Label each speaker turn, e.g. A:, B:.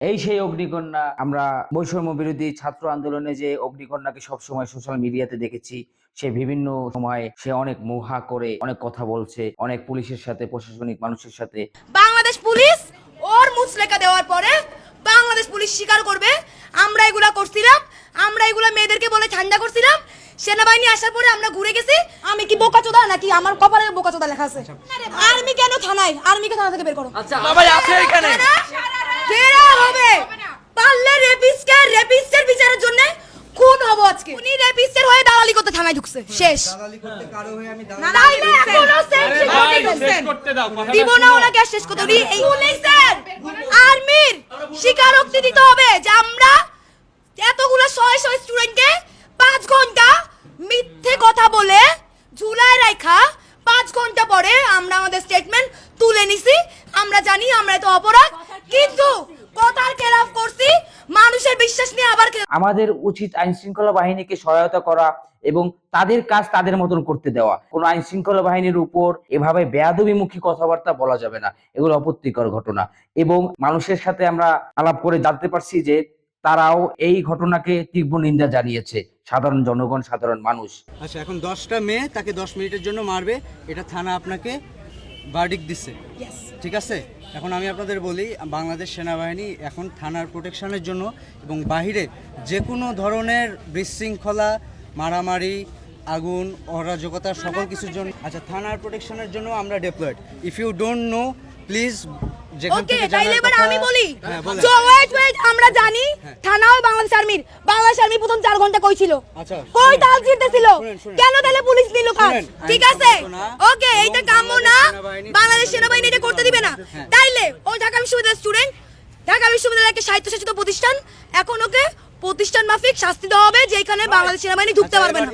A: এই সেই অগ্নিকন্যা। আমরা বৈষম্য বিরোধী ছাত্র আন্দোলনে যে অগ্নিকন্যাকে সবসময় সোশ্যাল মিডিয়াতে দেখেছি, সে বিভিন্ন সময় সে অনেক মুহা করে অনেক কথা বলছে, অনেক পুলিশের সাথে, প্রশাসনিক মানুষের সাথে।
B: বাংলাদেশ পুলিশ ওর মুচলেকা দেওয়ার পরে বাংলাদেশ পুলিশ স্বীকার করবে আমরা এগুলা করছিলাম, আমরা এগুলা মেয়েদেরকে বলে ঠান্ডা করছিলাম। সেনাবাহিনী আসার পরে আমরা ঘুরে গেছি। আমি কি বোকাচোদা নাকি আমার কপালে বোকাচোদা লেখা আছে? আর্মি কেন থানায়? আর্মিকে থানা থেকে বের করো।
C: আচ্ছা বাবা আছে এখানে
B: ফেরা হবে পারলে রেপিস্টের বিচারের জন্য খুন হবো আজকে। উনি রেপিস্টের হয়ে দালালি করতে থানায় ঢুকছে, শেষ।
D: দালালি করতে কারো হয়ে আমি
B: তাইলে এখনো সেন্স করতে দাও, দিব না ওনাকে শেষ করতে। উনি এই পুলিশের আর্মির স্বীকারোক্তি দিতে হবে যে আমরা এতগুলো শয়ে শয়ে স্টুডেন্টকে 5 ঘন্টা মিথ্যে কথা বলে ঝুলায় রাখা, 5 ঘন্টা পরে আমরা আমাদের স্টেটমেন্ট তুলে নিছি। আমরা জানি আমরা তো অপরাধ, কিন্তু কথার খেলাফ করছি, মানুষের বিশ্বাস নিয়ে আবার
A: আমাদের উচিত আইন শৃঙ্খলা বাহিনীকে সহায়তা করা এবং তাদের কাজ তাদের মতন করতে দেওয়া। কোনো আইন শৃঙ্খলা বাহিনীর উপর এভাবে বেয়াদবিমুখী কথাবার্তা বলা যাবে না, এগুলো আপত্তিকর ঘটনা। এবং মানুষের সাথে আমরা আলাপ করে জানতে পারছি যে তারাও এই ঘটনাকে তীব্র নিন্দা জানিয়েছে, সাধারণ জনগণ, সাধারণ মানুষ।
D: আচ্ছা, এখন 10টা মেয়ে তাকে 10 মিনিটের জন্য মারবে, এটা থানা আপনাকে ভার্ডিক্ট দিচ্ছে, ঠিক আছে? এখন আমি আপনাদের বলি, বাংলাদেশ সেনাবাহিনী এখন থানার প্রোটেকশনের জন্য এবং বাহিরে যে কোনো ধরনের বিশৃঙ্খলা, মারামারি, আগুন, অরাজকতা সকল কিছুর জন্য, আচ্ছা, থানার প্রোটেকশনের জন্য আমরা deployed. If you don't know, please যেখান
B: ওকে,
D: থেকে
B: তাইলে এবার আমি বলি।
D: হ্যাঁ, বলেন।
B: সো ওয়েট, আমরা জানি থানাও বাংলাদেশ আর্মি প্রথম 4 ঘন্টা কই ছিল?
D: আচ্ছা,
B: কই তাল ছিড়তেছিল?
D: শুনেন।
B: কেন তাহলে পুলিশ নিল কাজ?
D: শুনেন,
B: ঠিক
D: আইন
B: আছে,
D: সঙ্গত না,
B: ওকে, এইটা কাম্য না।
D: সেনাবাহিনী
B: বাংলাদেশ সেনাবাহিনী এটা করতে দিবে না।
D: হ্যাঁ।
B: তাইলে ও ঢাকা বিশ্ববিদ্যালয়ের স্টুডেন্ট, ঢাকা বিশ্ববিদ্যালয়ের একটা স্বায়ত্তশাসিত প্রতিষ্ঠান, এখন ওকে প্রতিষ্ঠান মাফিক শাস্তি দেওয়া হবে, যেখানে বাংলাদেশ সেনাবাহিনী ঢুকতে
D: আচ্ছা,
B: পারবে না।